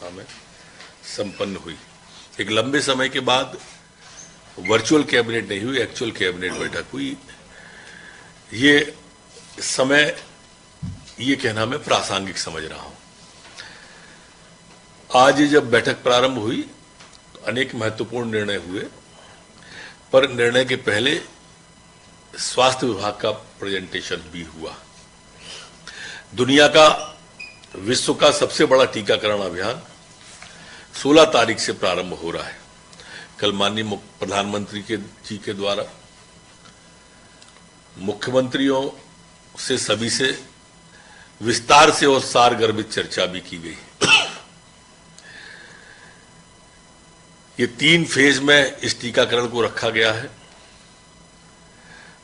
विधानसभा में संपन्न हुई। एक लंबे समय के बाद वर्चुअल कैबिनेट नहीं हुई, एक्चुअल कैबिनेट बैठक हुई। ये समय, ये कहना मैं प्रासंगिक समझ रहा हूं। आज जब बैठक प्रारंभ हुई तो अनेक महत्वपूर्ण निर्णय हुए, पर निर्णय के पहले स्वास्थ्य विभाग का प्रेजेंटेशन भी हुआ। दुनिया का, विश्व का सबसे बड़ा टीकाकरण अभियान 16 तारीख से प्रारंभ हो रहा है। कल माननीय प्रधानमंत्री जी के द्वारा मुख्यमंत्रियों से, सभी से विस्तार से और सारगर्भित चर्चा भी की गई। ये 3 फेज में इस टीकाकरण को रखा गया है।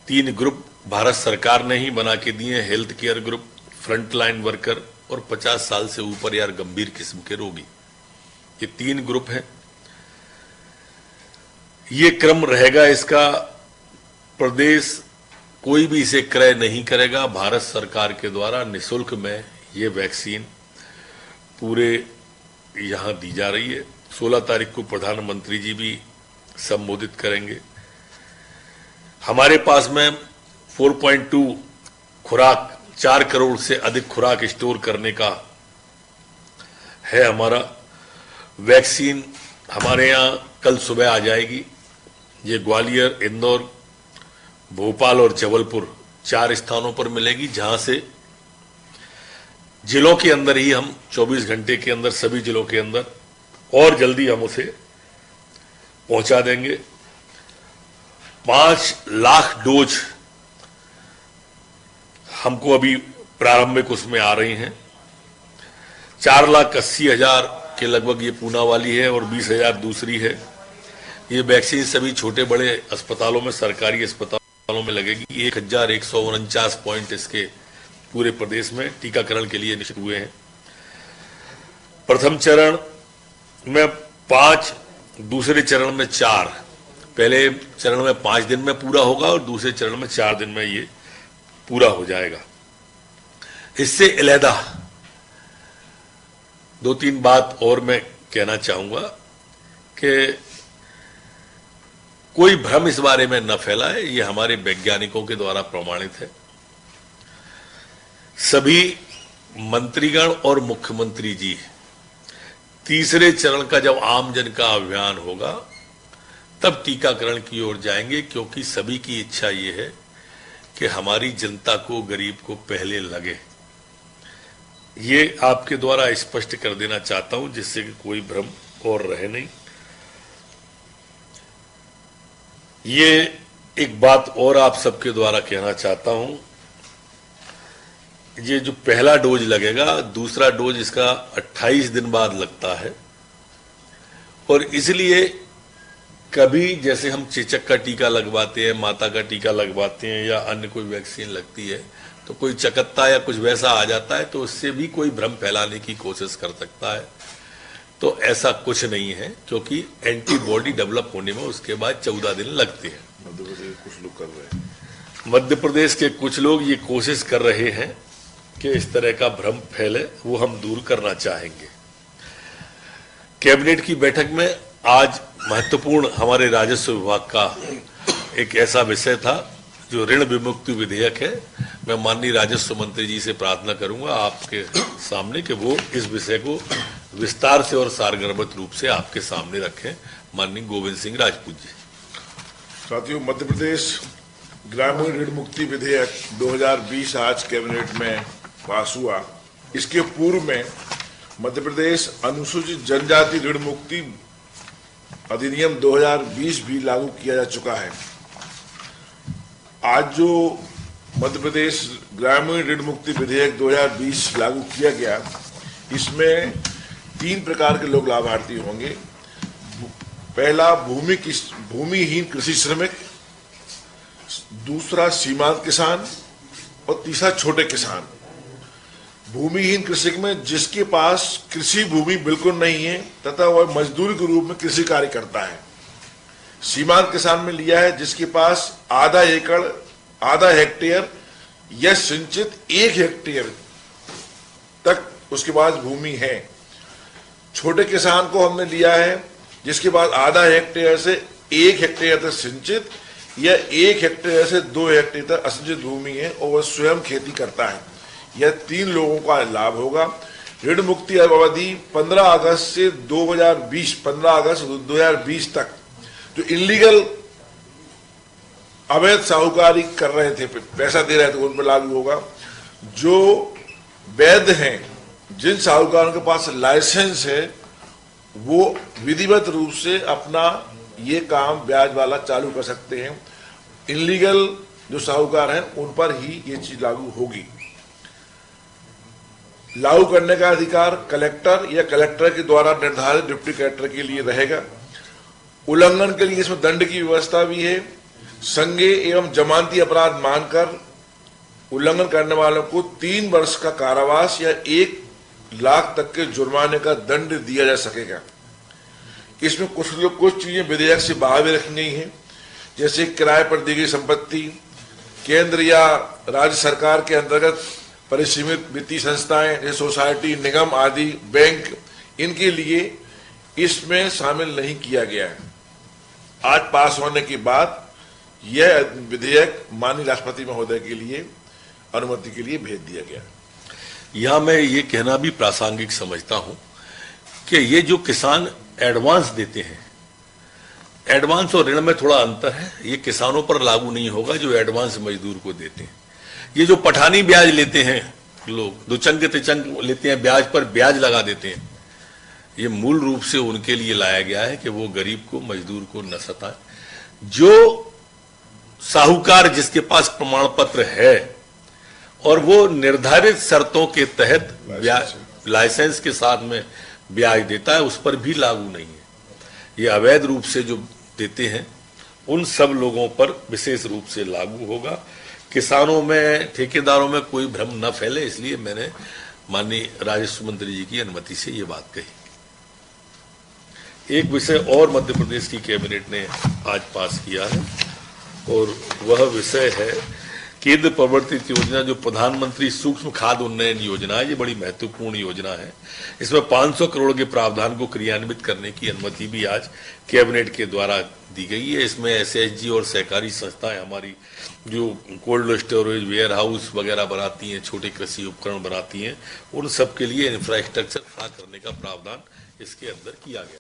3 ग्रुप भारत सरकार ने ही बना के दिए, health care group, frontline worker और 50 साल से ऊपर या गंभीर किस्म के रोगी। ये 3 ग्रुप हैं। ये क्रम रहेगा इसका। प्रदेश कोई भी इसे क्रय नहीं करेगा। भारत सरकार के द्वारा निःशुल्क में ये वैक्सीन पूरे यहां दी जा रही है। 16 तारीख को प्रधानमंत्री जी भी संबोधित करेंगे। हमारे पास में 4.2 खुराक, 4 करोड़ से अधिक खुराक स्टोर करने का है हमारा। वैक्सीन हमारे यहां कल सुबह आ जाएगी। ये ग्वालियर, इंदौर, भोपाल और जबलपुर 4 स्थानों पर मिलेगी, जहां से जिलों के अंदर ही हम 24 घंटे के अंदर सभी जिलों के अंदर और जल्दी हम उसे पहुंचा देंगे। 5 लाख डोज हमको अभी प्रारंभिक उसमें आ रही हैं। 4,80,000 के लगभग ये पूना वाली है और 20,000 दूसरी है। ये वैक्सीन सभी छोटे बड़े अस्पतालों में, सरकारी अस्पतालों में लगेगी। 1,149 पॉइंट इसके पूरे प्रदेश में टीकाकरण के लिए निश्चित हुए हैं। प्रथम चरण में 5, दूसरे चरण में 4। पहले चरण में 5 दिन में पूरा होगा और दूसरे चरण में 4 दिन में ये पूरा हो जाएगा। इससे अलहदा 2-3 बात और मैं कहना चाहूंगा कि कोई भ्रम इस बारे में न फैलाए। ये हमारे वैज्ञानिकों के द्वारा प्रमाणित है। सभी मंत्रीगण और मुख्यमंत्री जी तीसरे चरण का जब आम जन का अभियान होगा तब टीकाकरण की ओर जाएंगे, क्योंकि सभी की इच्छा ये है कि हमारी जनता को, गरीब को पहले लगे। ये आपके द्वारा स्पष्ट कर देना चाहता हूं, जिससे कि कोई भ्रम और रहे नहीं। ये एक बात और आप सबके द्वारा कहना चाहता हूं, ये जो पहला डोज लगेगा, दूसरा डोज इसका 28 दिन बाद लगता है। और इसलिए कभी जैसे हम चेचक का टीका लगवाते हैं, माता का टीका लगवाते हैं या अन्य कोई वैक्सीन लगती है, तो कोई चकत्ता या कुछ वैसा आ जाता है तो उससे भी कोई भ्रम फैलाने की कोशिश कर सकता है। तो ऐसा कुछ नहीं है, क्योंकि एंटीबॉडी डेवलप होने में उसके बाद 14 दिन लगते हैं। मध्य प्रदेश के कुछ लोग ये कोशिश कर रहे हैं कि इस तरह का भ्रम फैले, वो हम दूर करना चाहेंगे। कैबिनेट की बैठक में आज महत्वपूर्ण हमारे राजस्व विभाग का एक ऐसा विषय था जो ऋण विमुक्ति विधेयक है। मैं माननीय राजस्व मंत्री जी से प्रार्थना करूंगा आपके सामने कि वो इस विषय को विस्तार से और सारगर्भित रूप से आपके सामने रखें। माननीय गोविंद सिंह राजपूत जी। साथियों, मध्य प्रदेश ग्रामीण ऋण मुक्ति विधेयक 2020 आज कैबिनेट में पास हुआ। इसके पूर्व में मध्य प्रदेश अनुसूचित जनजाति ऋण मुक्ति अधिनियम 2020 भी लागू किया जा चुका है। आज जो मध्य प्रदेश ग्रामीण ऋण मुक्ति विधेयक 2020 लागू किया गया, इसमें 3 प्रकार के लोग लाभार्थी होंगे। पहला भूमिहीन कृषि श्रमिक, दूसरा सीमांत किसान और तीसरा छोटे किसान। भूमिहीन कृषि में जिसके पास कृषि भूमि बिल्कुल नहीं है तथा वह मजदूरी के रूप में कृषि कार्य करता है। सीमांत किसान में लिया है जिसके पास आधा एकड़, आधा हेक्टेयर या सिंचित 1 हेक्टेयर तक उसके पास भूमि है। छोटे किसान को हमने लिया है जिसके पास आधा हेक्टेयर से 1 हेक्टेयर तक सिंचित या 1 हेक्टेयर से 2 हेक्टेयर तक असिंचित भूमि है और वह स्वयं खेती करता है। यह 3 लोगों का लाभ होगा। ऋण मुक्ति अवधि 15 अगस्त से 15 अगस्त 2020 तक जो इलीगल अवैध साहूकारी कर रहे थे, पैसा दे रहे थे, उन पर लागू होगा। जो वैध हैं, जिन साहूकारों के पास लाइसेंस है, वो विधिवत रूप से अपना ये काम ब्याज वाला चालू कर सकते हैं। इलीगल जो साहूकार हैं उन पर ही ये चीज लागू होगी। लागू करने का अधिकार कलेक्टर या कलेक्टर के द्वारा निर्धारित डिप्टी कलेक्टर के लिए रहेगा। उल्लंघन के लिए इसमें दंड की व्यवस्था भी है। संज्ञेय एवं जमानती अपराध मानकर उल्लंघन करने वालों को 3 वर्ष का कारावास या 1 लाख तक के जुर्माने का दंड दिया जा सकेगा। इसमें कुछ चीजें विधेयक से बाहर भी रखी गई हैं, जैसे किराए पर दी गई संपत्ति, केंद्र या राज्य सरकार के अंतर्गत परिसीमित वित्तीय संस्थाएं जैसे सोसाइटी, निगम आदि, बैंक, इनके लिए इसमें शामिल नहीं किया गया है। आज पास होने के बाद यह विधेयक माननीय राष्ट्रपति महोदय के लिए अनुमति के लिए भेज दिया गया। यहां मैं ये कहना भी प्रासंगिक समझता हूं कि ये जो किसान एडवांस देते हैं, एडवांस और ऋण में थोड़ा अंतर है। ये किसानों पर लागू नहीं होगा जो एडवांस मजदूर को देते हैं। ये जो पठानी ब्याज लेते हैं, लोग दुचंग तिचंग लेते हैं, ब्याज पर ब्याज लगा देते हैं, ये मूल रूप से उनके लिए लाया गया है कि वो गरीब को, मजदूर को न सताए। जो साहूकार जिसके पास प्रमाण पत्र है और वो निर्धारित शर्तों के तहत लाइसेंस के साथ में ब्याज देता है, उस पर भी लागू नहीं है। ये अवैध रूप से जो देते हैं उन सब लोगों पर विशेष रूप से लागू होगा। किसानों में, ठेकेदारों में कोई भ्रम न फैले, इसलिए मैंने माननीय राजस्व मंत्री जी की अनुमति से ये बात कही। एक विषय और मध्य प्रदेश की कैबिनेट ने आज पास किया है और वह विषय है केंद्र प्रवर्तित योजना, जो प्रधानमंत्री सूक्ष्म खाद उन्नयन योजना है। ये बड़ी महत्वपूर्ण योजना है। इसमें 500 करोड़ के प्रावधान को क्रियान्वित करने की अनुमति भी आज कैबिनेट के द्वारा दी गई है। इसमें एसएचजी और सहकारी संस्थाएं हमारी जो कोल्ड स्टोरेज, वेयर हाउस वगैरह बनाती हैं, छोटे कृषि उपकरण बनाती हैं, उन सब के लिए इंफ्रास्ट्रक्चर खड़ा करने का प्रावधान इसके अंदर किया गया।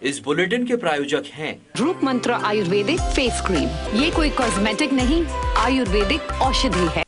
इस बुलेटिन के प्रायोजक हैं रूप मंत्र आयुर्वेदिक फेस क्रीम। ये कोई कॉस्मेटिक नहीं, आयुर्वेदिक औषधि है।